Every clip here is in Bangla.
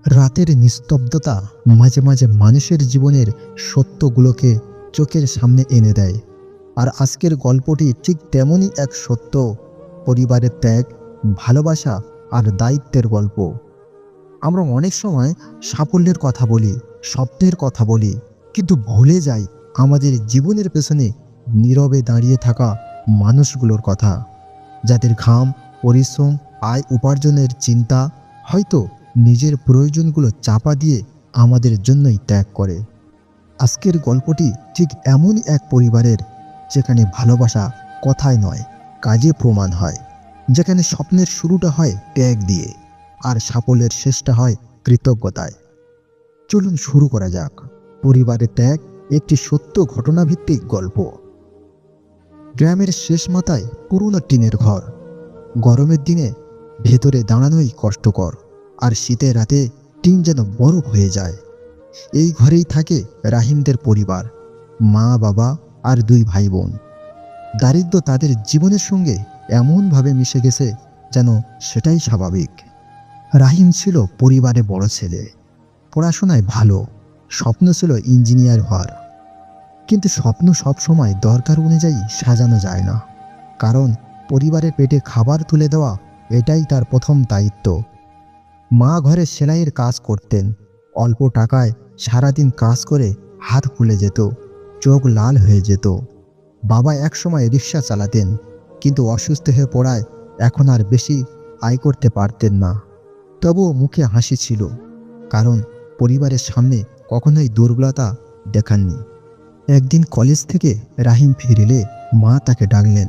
রাতের নিস্তব্ধতা মাঝে মাঝে মানুষের জীবনের সত্যগুলোকে চোখের সামনে এনে দেয়। আর আজকের গল্পটি ঠিক তেমনই এক সত্য, পরিবারের ত্যাগ, ভালোবাসা আর দায়িত্বের গল্প। আমরা অনেক সময় সাফল্যের কথা বলি, স্বপ্নের কথা বলি, কিন্তু ভুলে যাই আমাদের জীবনের পেছনে নীরবে দাঁড়িয়ে থাকা মানুষগুলোর কথা, যাদের ঘাম, পরিশ্রম, আয় উপার্জনের চিন্তা হয়তো নিজের প্রয়োজনগুলো চাপা দিয়ে আমাদের জন্যই ত্যাগ করে। আজকের গল্পটি ঠিক এমনই এক পরিবারের, যেখানে ভালোবাসা কথায় নয়, কাজে প্রমাণ হয়, যেখানে স্বপ্নের শুরুটা হয় ত্যাগ দিয়ে আর সাফল্যের শেষটা হয় কৃতজ্ঞতায়। চলুন শুরু করা যাক। পরিবারের ত্যাগ, একটি সত্য ঘটনাভিত্তিক গল্প। গ্রামের শেষ মাথায় পুরনো টিনের ঘর। গরমের দিনে ভেতরে দাঁড়ানোই কষ্টকর, আর শীতের রাতে টিন যেন বরফ হয়ে যায়। এই ঘরেই থাকে রাহিমদের পরিবার, মা, বাবা আর দুই ভাই বোন। দারিদ্র্য তাদের জীবনের সঙ্গে এমনভাবে মিশে গেছে যেন সেটাই স্বাভাবিক। রাহিম ছিল পরিবারে বড় ছেলে, পড়াশোনায় ভালো, স্বপ্ন ছিল ইঞ্জিনিয়ার হওয়ার। কিন্তু স্বপ্ন সবসময় দরকার অনুযায়ী সাজানো যায় না, কারণ পরিবারের পেটে খাবার তুলে দেওয়া এটাই তার প্রথম দায়িত্ব। মা ঘরে সেলাইয়ের কাজ করতেন। অল্প টাকায় সারাদিন কাজ করে হাত ফুলে যেত, চোখ লাল হয়ে যেত। বাবা একসময় রিক্সা চালাতেন, কিন্তু অসুস্থ হয়ে পড়ায় এখন আর বেশি আয় করতে পারতেন না। তবুও মুখে হাসি ছিল, কারণ পরিবারের সামনে কখনোই দুর্বলতা দেখাননি। একদিন কলেজ থেকে রাহিম ফিরলে মা তাকে ডাকলেন।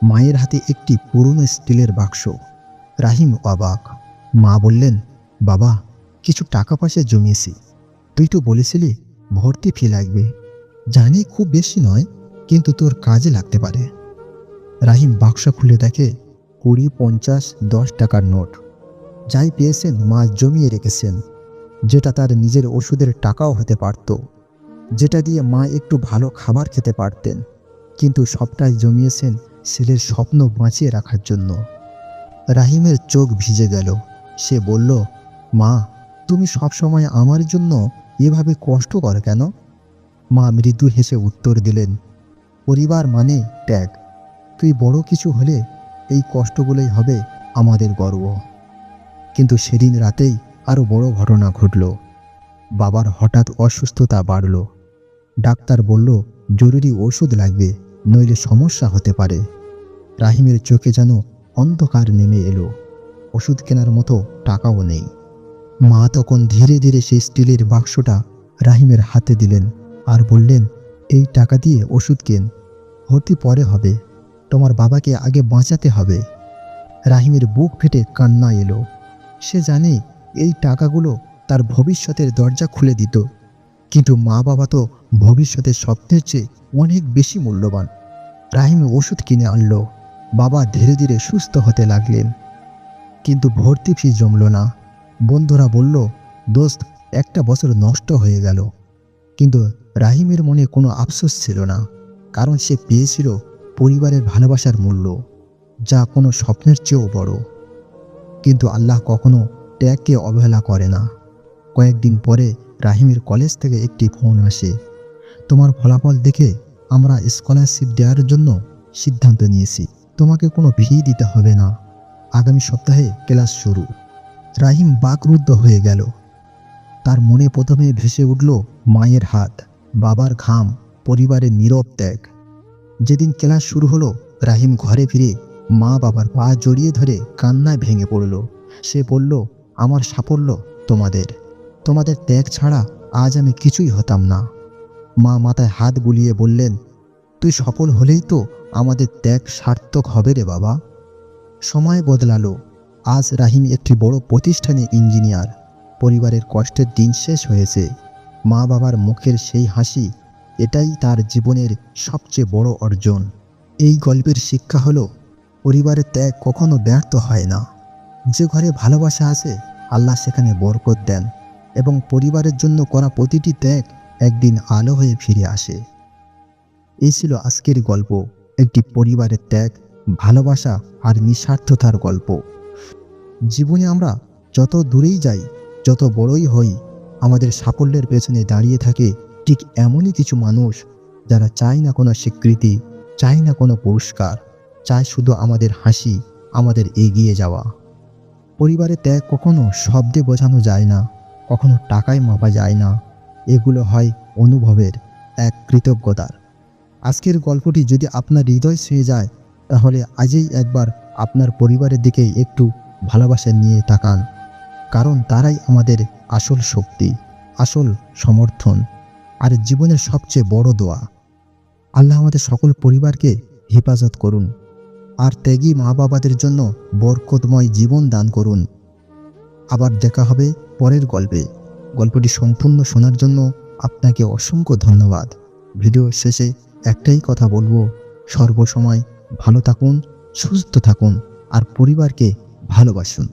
মায়ের হাতে একটি পুরনো স্টিলের বাক্স। রাহিম অবাক। মা বললেন, বাবা, কিছু টাকা পয়সা জমিয়েছি, তুই তো বলেছিলি ভর্তি ফি লাগবে। জানি খুব বেশি নয়, কিন্তু তোর কাজে লাগতে পারে। রাহিম বাক্স খুলে দেখে 20, 50, 10 টাকার নোট। যাই পেয়েছেন মা জমিয়ে রেখেছেন, যেটা তার নিজের ওষুধের টাকাও হতে পারত, যেটা দিয়ে মা একটু ভালো খাবার খেতে পারতেন। কিন্তু সবটাই জমিয়েছেন ছেলের স্বপ্ন বাঁচিয়ে রাখার জন্য। রাহিমের চোখ ভিজে গেল। সে বলল, মা, তুমি সবসময় আমার জন্য এভাবে কষ্ট করো কেন? মা মৃদু হেসে উত্তর দিলেন, পরিবার মানে ত্যাগ। তুই বড় কিছু হলে এই কষ্টগুলোই হবে আমাদের গর্ব। কিন্তু সেদিন রাতেই আরও বড় ঘটনা ঘটল। বাবার হঠাৎ অসুস্থতা বাড়ল। ডাক্তার বলল জরুরি ওষুধ লাগবে, নইলে সমস্যা হতে পারে। রাহিমের চোখে যেন অন্ধকার নেমে এলো। ওষুধ কেনার মতো টাকাও নেই। মা তখন ধীরে ধীরে সেই স্টিলের বাক্সটা রাহিমের হাতে দিলেন আর বললেন, এই টাকা দিয়ে ওষুধ কেন, ভর্তি পরে হবে, তোমার বাবাকে আগে বাঁচাতে হবে। রাহিমের বুক ফেটে কান্না এলো। সে জানে এই টাকাগুলো তার ভবিষ্যতের দরজা খুলে দিত, কিন্তু মা বাবা তো ভবিষ্যতের স্বপ্নের চেয়ে অনেক বেশি মূল্যবান। রাহিম ওষুধ কিনে আনলো। বাবা ধীরে ধীরে সুস্থ হতে লাগলেন, কিন্তু ভর্তি ফি জমল না। বন্ধুরা বলল, দোস্ত, একটা বছর নষ্ট হয়ে গেল। কিন্তু রাহিমের মনে কোনো আফসোস ছিল না, কারণ সে পেয়েছিল পরিবারের ভালোবাসার মূল্য, যা কোনো স্বপ্নের চেয়েও বড়। কিন্তু আল্লাহ কখনো ত্যাগকে অবহেলা করে না। কয়েকদিন পরে রাহিমের কলেজ থেকে একটি ফোন আসে। তোমার ফলাফল দেখে আমরা স্কলারশিপ দেওয়ার জন্য সিদ্ধান্ত নিয়েছি, তোমাকে কোনো ফি দিতে হবে না, আগামী সপ্তাহে ক্লাস শুরু। রাহিম বাকরুদ্ধ হয়ে গেল। তার মনে প্রথমে ভেসে উঠল মায়ের হাত, বাবার ঘাম, পরিবারের নীরব ত্যাগ। যেদিন ক্লাস শুরু হলো, রাহিম ঘরে ফিরে মা বাবার পা জড়িয়ে ধরে কান্নায় ভেঙে পড়ল। সে বলল, আমার সাফল্য তোমাদের, তোমাদের ত্যাগ ছাড়া আজ আমি কিছুই হতাম না। মা মাথায় হাত বুলিয়ে বললেন, তুই সফল হলেই তো আমাদের ত্যাগ সার্থক হবে রে বাবা। সময় বদলালো। আজ রাহিম একটি বড় প্রতিষ্ঠানে ইঞ্জিনিয়ার। পরিবারের কষ্টের দিন শেষ হয়েছে। মা বাবার মুখের সেই হাসি, এটাই তার জীবনের সবচেয়ে বড় অর্জন। এই গল্পের শিক্ষা হলো, পরিবারের ত্যাগ কখনো ব্যর্থ হয় না। যে ঘরে ভালোবাসা আছে, আল্লাহ সেখানে বরকত দেন, এবং পরিবারের জন্য করা প্রতিটি ত্যাগ একদিন আলো হয়ে ফিরে আসে। এই ছিল আজকের গল্প, একটি পরিবারের ত্যাগ, ভালোবাসা আর নিঃস্বার্থতার গল্প। জীবনে আমরা যত দূরেই যাই, যত বড়ই হই, আমাদের সাফল্যের পেছনে দাঁড়িয়ে থাকে ঠিক এমনই কিছু মানুষ যারা চায় না কোনো স্বীকৃতি, চায় না কোনো পুরস্কার, চায় শুধু আমাদের হাসি, আমাদের এগিয়ে যাওয়া। পরিবারের ত্যাগ কখনো শব্দে বোঝানো যায় না, কখনো টাকায় মাপা যায় না। এগুলো হয় অনুভবের, এক কৃতজ্ঞতার। আজকের গল্পটি যদি আপনার হৃদয় ছুঁয়ে যায়, তাহলে আজই একবার আপনার পরিবারের দিকে একটু ভালোবাসা নিয়ে তাকান। কারণ তারাই আমাদের আসল শক্তি, আসল সমর্থন, আর জীবনের সবচেয়ে বড় দোয়া। আল্লাহ আমাদের সকল পরিবারকে হেফাজত করুন, আর ত্যাগী মা বাবাদের জন্য বরকতময় জীবন দান করুন। আবার দেখা হবে পরের গল্পে। গল্পটি সম্পূর্ণ শোনার জন্য আপনাকে অসংখ্য ধন্যবাদ। ভিডিও শেষে একটাই কথা বলবো, সর্বসময় ভালো থাকুন, সুস্থ থাকুন, আর পরিবারকে ভালোবাসুন।